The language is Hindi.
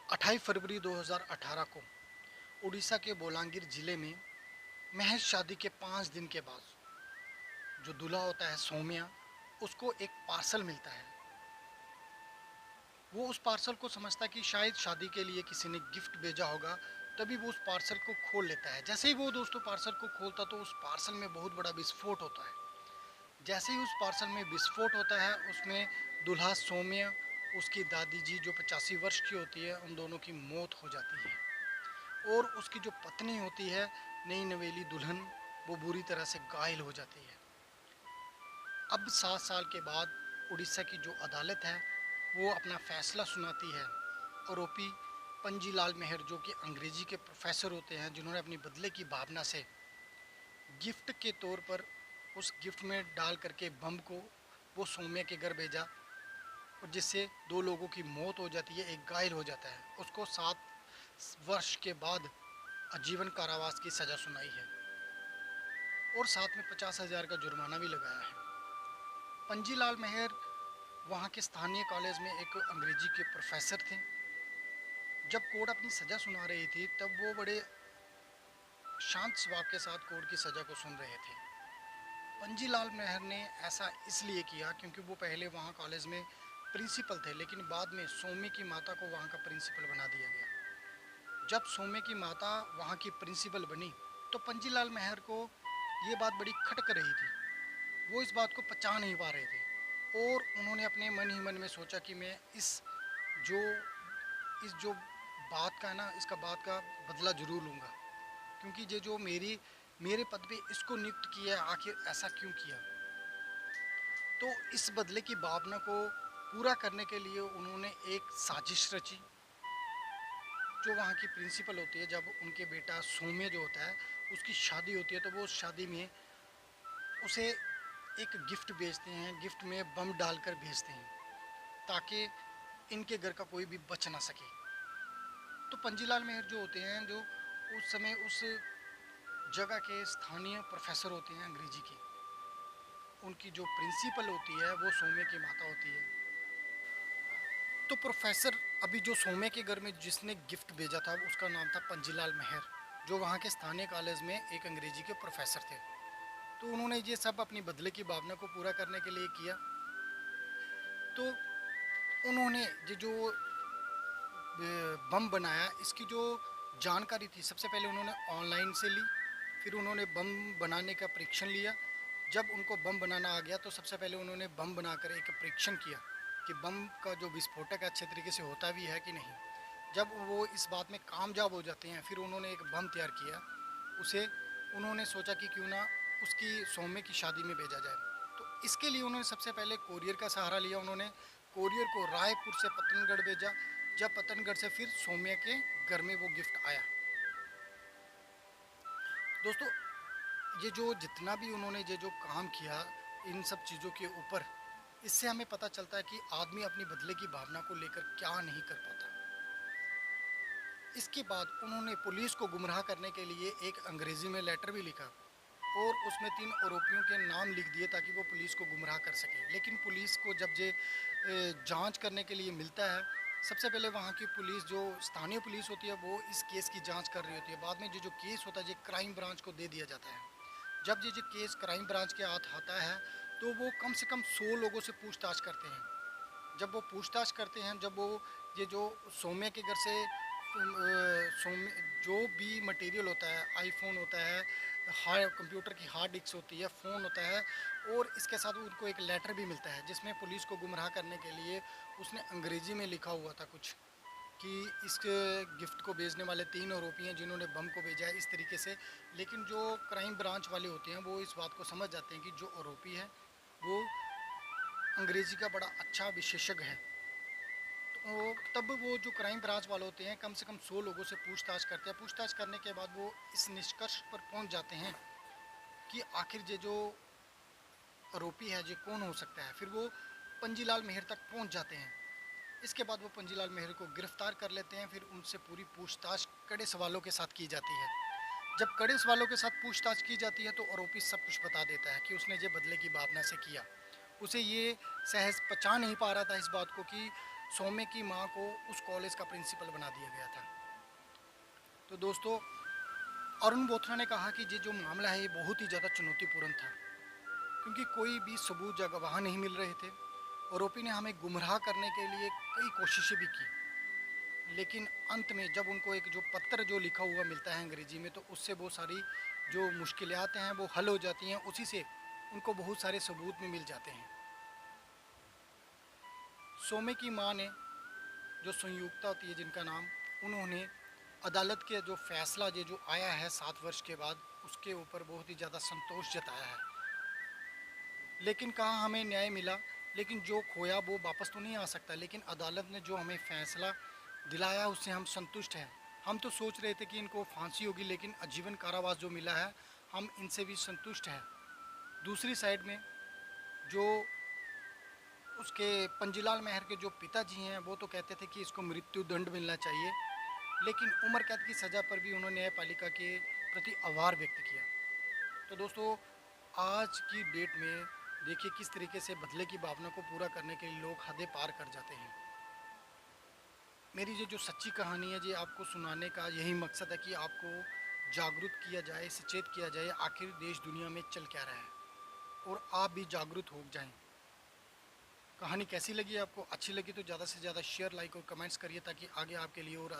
28 फरवरी 2018 को उड़ीसा के बोलांगीर जिले में महज शादी के 5 दिन के बाद जो दूल्हा होता है सौम्या, उसको एक पार्सल मिलता है। वो उस पार्सल को समझता है कि शायद शादी के लिए किसी ने गिफ्ट भेजा होगा, तभी वो उस पार्सल को खोल लेता है। जैसे ही वो दोस्तों पार्सल को खोलता तो उस पार्सल में बहुत बड़ा विस्फोट होता है। जैसे ही उस पार्सल में विस्फोट होता है, उसमें दूल्हा सौम्य, उसकी दादी जी जो 85 वर्ष की होती है, उन दोनों की मौत हो जाती है। और उसकी जो पत्नी होती है, नई नवेली दुल्हन, वो बुरी तरह से घायल हो जाती है। अब 7 साल के बाद उड़ीसा की जो अदालत है, वो अपना फैसला सुनाती है। आरोपी पंजीलाल मेहर, जो कि अंग्रेजी के प्रोफेसर होते हैं, जिन्होंने अपनी बदले की भावना से गिफ्ट के तौर पर उस गिफ्ट में डाल करके बम को वो सौम्य के घर भेजा, और जिससे 2 लोगों की मौत हो जाती है, एक घायल हो जाता है। उसको 7 वर्ष के बाद आजीवन कारावास की सज़ा सुनाई है और साथ में 50,000 का जुर्माना भी लगाया है। पंजीलाल मेहर वहाँ के स्थानीय कॉलेज में एक अंग्रेजी के प्रोफेसर थे। जब कोर्ट अपनी सज़ा सुना रही थी, तब वो बड़े शांत स्वभाव के साथ कोर्ट की सज़ा को सुन रहे थे। पंजीलाल मेहर ने ऐसा इसलिए किया क्योंकि वो पहले वहाँ कॉलेज में प्रिंसिपल थे, लेकिन बाद में सौम्य की माता को वहाँ का प्रिंसिपल बना दिया गया। जब सौम्य की माता वहाँ की प्रिंसिपल बनी, तो पंजीलाल मेहर को ये बात बड़ी खटक रही थी। वो इस बात को पचा नहीं पा रहे थे और उन्होंने अपने मन ही मन में सोचा कि मैं जो इस जो बात का है ना, इसका बात का बदला ज़रूर लूँगा, क्योंकि ये जो मेरे पद पे इसको नियुक्त किया है, आखिर ऐसा क्यों किया। तो इस बदले की भावना को पूरा करने के लिए उन्होंने एक साजिश रची। जो वहाँ की प्रिंसिपल होती है, जब उनके बेटा सौम्य जो होता है, उसकी शादी होती है, तो वो उस शादी में उसे एक गिफ्ट भेजते हैं, गिफ्ट में बम डालकर भेजते हैं, ताकि इनके घर का कोई भी बच ना सके। तो पंजीलाल मेहर जो होते हैं, जो उस समय उस जगह के स्थानीय प्रोफेसर होते हैं अंग्रेजी के, उनकी जो प्रिंसिपल होती है वो सौम्य की माता होती है। तो प्रोफेसर, अभी जो सौम्य के घर में जिसने गिफ्ट भेजा था, उसका नाम था पंजीलाल मेहर, जो वहाँ के स्थानीय कॉलेज में एक अंग्रेजी के प्रोफेसर थे। तो उन्होंने ये सब अपनी बदले की भावना को पूरा करने के लिए किया। तो उन्होंने ये जो बम बनाया, इसकी जो जानकारी थी, सबसे पहले उन्होंने ऑनलाइन से ली। फिर उन्होंने बम बनाने का परीक्षण लिया। जब उनको बम बनाना आ गया, तो सबसे पहले उन्होंने बम बनाकर एक परीक्षण किया कि बम का जो विस्फोटक अच्छे तरीके से होता भी है कि नहीं। जब वो इस बात में कामयाब हो जाते हैं, फिर उन्होंने एक बम तैयार किया। उसे उन्होंने सोचा कि क्यों ना उसकी सौम्य की शादी में भेजा जाए। तो इसके लिए उन्होंने सबसे पहले कोरियर का सहारा लिया। उन्होंने कोरियर को रायपुर से पतनगढ़ भेजा। जब पतनगढ़ से फिर सौम्य के घर में वो गिफ्ट आया। दोस्तों, ये जो जितना भी उन्होंने ये जो काम किया इन सब चीज़ों के ऊपर, इससे हमें पता चलता है कि आदमी अपनी बदले की भावना को लेकर क्या नहीं कर पाता। इसके बाद उन्होंने पुलिस को गुमराह करने के लिए एक अंग्रेज़ी में लेटर भी लिखा और उसमें 3 आरोपियों के नाम लिख दिए, ताकि वो पुलिस को गुमराह कर सके। लेकिन पुलिस को जब ये जांच करने के लिए मिलता है, सबसे पहले वहाँ की पुलिस, जो स्थानीय पुलिस होती है, वो इस केस की जांच कर रही होती है। बाद में जो जो केस होता है, ये क्राइम ब्रांच को दे दिया जाता है। जब ये जो केस क्राइम ब्रांच के हाथ आता है, तो वो कम से कम 100 लोगों से पूछताछ करते हैं। जब वो पूछताछ करते हैं, जब वो ये जो सौम्य के घर से सौम्य जो भी मटेरियल होता है, आईफोन होता है, हार्ड कंप्यूटर की हार्ड डिस्क होती है, फ़ोन होता है, और इसके साथ उनको एक लेटर भी मिलता है जिसमें पुलिस को गुमराह करने के लिए उसने अंग्रेजी में लिखा हुआ था कुछ, कि इस गिफ्ट को भेजने वाले 3 आरोपी हैं जिन्होंने बम को भेजा है, इस तरीके से। लेकिन जो क्राइम ब्रांच वाले होते हैं, वो इस बात को समझ जाते हैं कि जो आरोपी है वो अंग्रेजी का बड़ा अच्छा विशेषज्ञ है। तो तब वो जो क्राइम ब्रांच वाले होते हैं, कम से कम 100 लोगों से पूछताछ करते हैं। पूछताछ करने के बाद वो इस निष्कर्ष पर पहुंच जाते हैं कि आखिर ये जो आरोपी है ये कौन हो सकता है। फिर वो पंजीलाल मेहर तक पहुंच जाते हैं। इसके बाद वो पंजीलाल मेहर को गिरफ्तार कर लेते हैं। फिर उनसे पूरी पूछताछ कड़े सवालों के साथ की जाती है। जब कड़े सवालों के साथ पूछताछ की जाती है, तो आरोपी सब कुछ बता देता है कि उसने ये बदले की भावना से किया। उसे ये सहज पचा नहीं पा रहा था इस बात को कि सौम्य की मां को उस कॉलेज का प्रिंसिपल बना दिया गया था। तो दोस्तों, अरुण बोथरा ने कहा कि ये जो मामला है ये बहुत ही ज़्यादा चुनौतीपूर्ण था, क्योंकि कोई भी सबूत या गवाह नहीं मिल रहे थे। आरोपी ने हमें गुमराह करने के लिए कई कोशिशें भी की, लेकिन अंत में जब उनको एक जो पत्र जो लिखा हुआ मिलता है अंग्रेजी में, तो उससे बहुत सारी जो मुश्किलात हैं वो हल हो जाती हैं। उसी से उनको बहुत सारे सबूत भी मिल जाते हैं। सोमे की माँ ने, जो संयुक्ता होती है जिनका नाम, उन्होंने अदालत के जो फैसला ये जो आया है 7 वर्ष के बाद, उसके ऊपर बहुत ही ज़्यादा संतोष जताया है। लेकिन कहाँ हमें न्याय मिला, लेकिन जो खोया वो वापस तो नहीं आ सकता। लेकिन अदालत ने जो हमें फैसला दिलाया उससे हम संतुष्ट हैं। हम तो सोच रहे थे कि इनको फांसी होगी, लेकिन आजीवन कारावास जो मिला है, हम इनसे भी संतुष्ट हैं। दूसरी साइड में जो उसके पंजीलाल मेहर के जो पिताजी हैं, वो तो कहते थे कि इसको मृत्यु दंड मिलना चाहिए, लेकिन उम्र कैद की सज़ा पर भी उन्होंने न्यायपालिका के प्रति आभार व्यक्त किया। तो दोस्तों, आज की डेट में देखिए किस तरीके से बदले की भावना को पूरा करने के लिए लोग हदें पार कर जाते हैं। मेरी ये जो सच्ची कहानी है, ये आपको सुनाने का यही मकसद है कि आपको जागरूक किया जाए, सचेत किया जाए आखिर देश दुनिया में चल क्या रहा है, और आप भी जागरूक हो जाएं। कहानी कैसी लगी आपको? अच्छी लगी तो ज़्यादा से ज़्यादा शेयर, लाइक और कमेंट्स करिए, ताकि आगे आपके लिए और